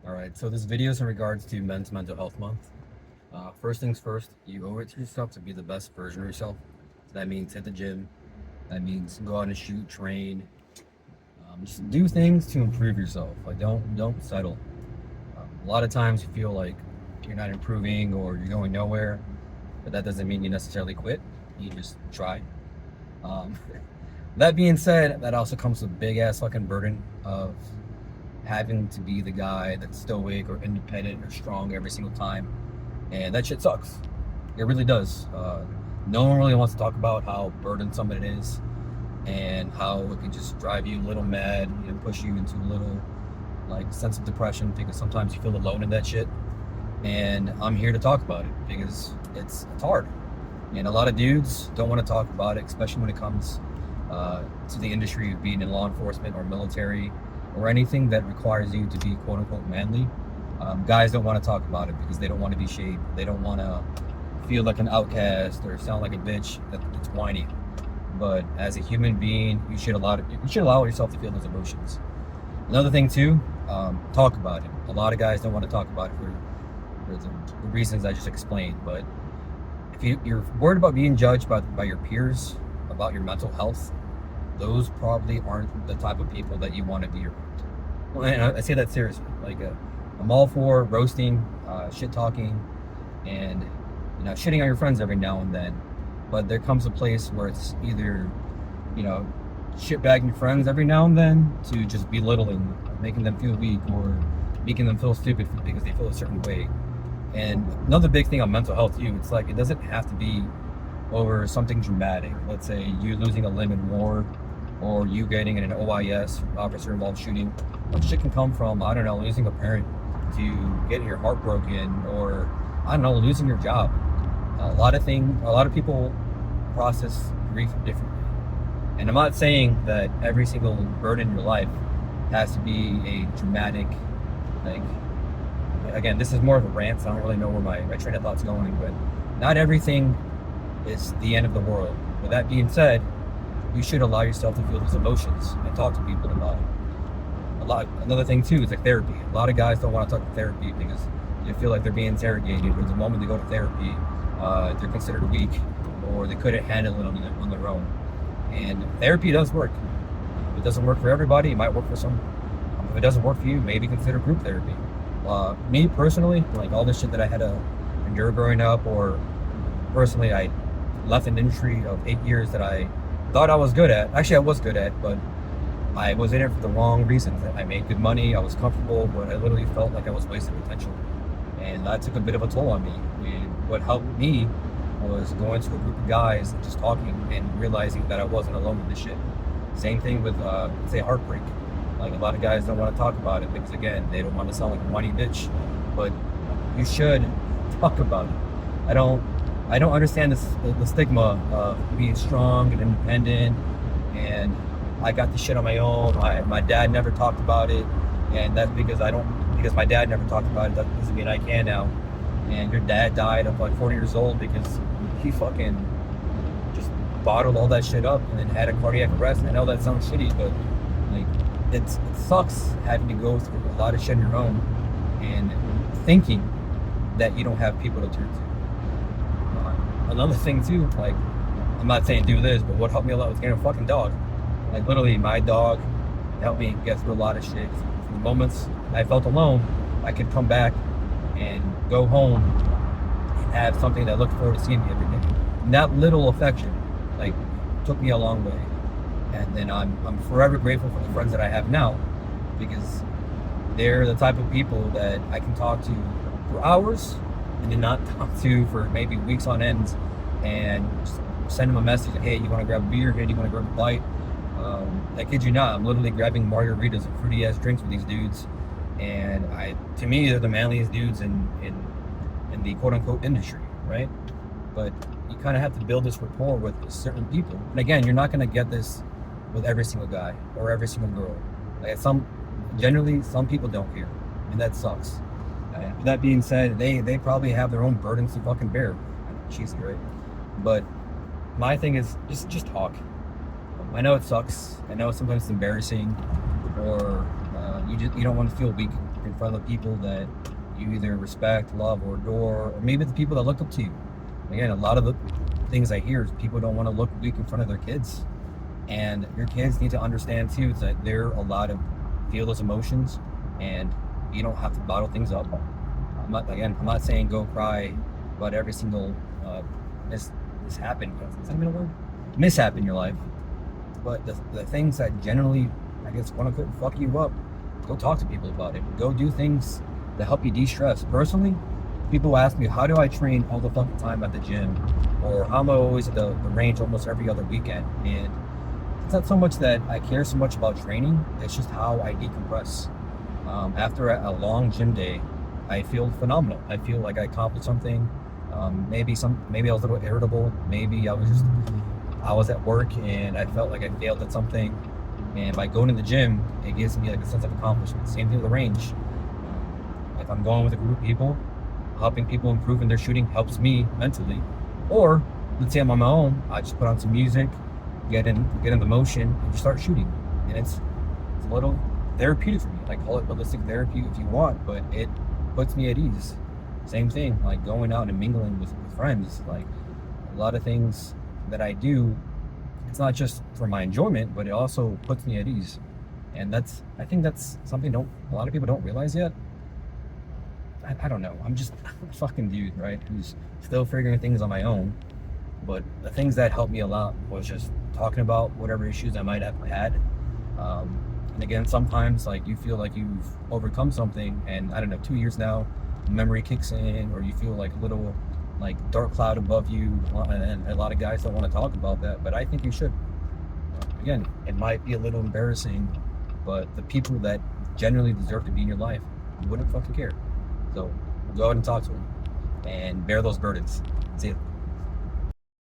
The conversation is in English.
All right, so this video is in regards to Men's Mental Health Month. First things first, you owe it to yourself to be the best version of yourself. So that means hit the gym. That means go out and shoot, train. Just do things to improve yourself. Like don't settle. A lot of times you feel like you're not improving or you're going nowhere, but that doesn't mean you necessarily quit. You just try. Um, that being said, that also comes with a big ass fucking burden of having to be the guy that's stoic or independent or strong every single time, and that shit sucks. It really does. No one really wants to talk about how burdensome it is, and how it can just drive you a little mad and push you into a little like sense of depression because sometimes you feel alone in that shit. And I'm here to talk about it because it's hard, and a lot of dudes don't want to talk about it, especially when it comes to the industry of being in law enforcement or military or anything that requires you to be quote unquote manly. Guys don't want to talk about it because they don't want to be shamed. They don't want to feel like an outcast or sound like a bitch that's whiny. But as a human being, you should allow yourself to feel those emotions. Another thing too, talk about it. A lot of guys don't want to talk about it for the reasons I just explained. But if you're worried about being judged by your peers about your mental health, those probably aren't the type of people that you want to be around. Well, and I say that seriously. Like, I'm all for roasting, shit talking, and shitting on your friends every now and then. But there comes a place where it's either, you know, shit bagging your friends every now and then to just belittling, making them feel weak or making them feel stupid because they feel a certain way. And another big thing on mental health too, it's like it doesn't have to be over something dramatic. Let's say you losing a limb in war, or you getting in an OIS, officer involved shooting. Shit can come from, I don't know, losing a parent, to getting your heart broken, or I don't know, losing your job. A lot of people process grief differently. And I'm not saying that every single burden in your life has to be a dramatic, like, again, this is more of a rant, so I don't really know where my train of thought's going, but not everything is the end of the world. With that being said, you should allow yourself to feel those emotions and talk to people about it. Another thing too is like therapy. A lot of guys don't want to talk to therapy because they feel like they're being interrogated, or the moment they go to therapy, they're considered weak, or they couldn't handle it on their own. And therapy does work. It doesn't work for everybody. It might work for some. If it doesn't work for you, maybe consider group therapy. Me personally, like all this shit that I had to endure growing up, or personally, I left an industry of 8 years that I thought I was good at. Actually, I was good at, but I was in it for the wrong reasons. I made good money, I was comfortable, but I literally felt like I was wasting potential. And that took a bit of a toll on me. What helped me was going to a group of guys and just talking and realizing that I wasn't alone in this shit. Same thing with, say, heartbreak. Like, a lot of guys don't want to talk about it because, again, they don't want to sound like a whiny bitch. But you should talk about it. I don't understand the stigma of being strong and independent, and I got the shit on my own. My dad never talked about it, and that's because my dad never talked about it. That doesn't mean I can now. And your dad died of like 40 years old because he fucking just bottled all that shit up and then had a cardiac arrest. And I know that sounds shitty, but like it sucks having to go through a lot of shit on your own and thinking that you don't have people to turn to. Another thing too, like, I'm not saying do this, but what helped me a lot was getting a fucking dog. Like, literally, my dog helped me get through a lot of shit. For the moments I felt alone, I could come back and go home and have something that I looked forward to seeing me every day. And that little affection, like, took me a long way. And then I'm forever grateful for the friends that I have now, because they're the type of people that I can talk to for hours and then not talk to for maybe weeks on end, and just send them a message like, hey, you want to grab a beer? Hey, do you want to grab a bite? I kid you not, I'm literally grabbing margaritas and fruity ass drinks with these dudes, and to me, they're the manliest dudes in the quote unquote industry, right? But you kind of have to build this rapport with certain people, and again, you're not going to get this with every single guy or every single girl. Like, generally, some people don't care, and that sucks. With that being said, they probably have their own burdens to fucking bear. Cheesy, right? But my thing is just talk. I know it sucks. I know sometimes it's embarrassing, or You don't want to feel weak in front of the people that you either respect, love, or adore, or maybe the people that look up to you. Again, a lot of the things I hear is people don't want to look weak in front of their kids, and your kids need to understand too that they're allowed to feel those emotions, and you don't have to bottle things up. I'm not saying go cry about every single mishap in is that even a word? Mishap in your life, but the things that generally, I guess, want to fuck you up, go talk to people about it. Go do things that help you de-stress. Personally, people ask me, how do I train all the fucking time at the gym? Or how am I always at the range almost every other weekend? And it's not so much that I care so much about training, it's just how I decompress. After a long gym day, I feel phenomenal. I feel like I accomplished something. Maybe I was a little irritable. Maybe I was at work and I felt like I failed at something. And by going to the gym, it gives me like a sense of accomplishment. Same thing with the range. If I'm going with a group of people, helping people improve in their shooting helps me mentally. Or let's say I'm on my own, I just put on some music, get in the motion, and just start shooting. And it's a little therapeutic for me. Like, call it ballistic therapy if you want, but it puts me at ease. Same thing, like going out and mingling with friends. Like a lot of things that I do, it's not just for my enjoyment, but it also puts me at ease. And I think that's something a lot of people don't realize yet. I don't know. I'm just a fucking dude, right? Who's still figuring things on my own. But the things that helped me a lot was just talking about whatever issues I might have had. And again, sometimes like you feel like you've overcome something, and I don't know, 2 years now, memory kicks in, or you feel like a little like dark cloud above you, and a lot of guys don't want to talk about that, but I think you should. Again, it might be a little embarrassing, but the people that generally deserve to be in your life wouldn't fucking care. So go out and talk to them and bear those burdens. See ya.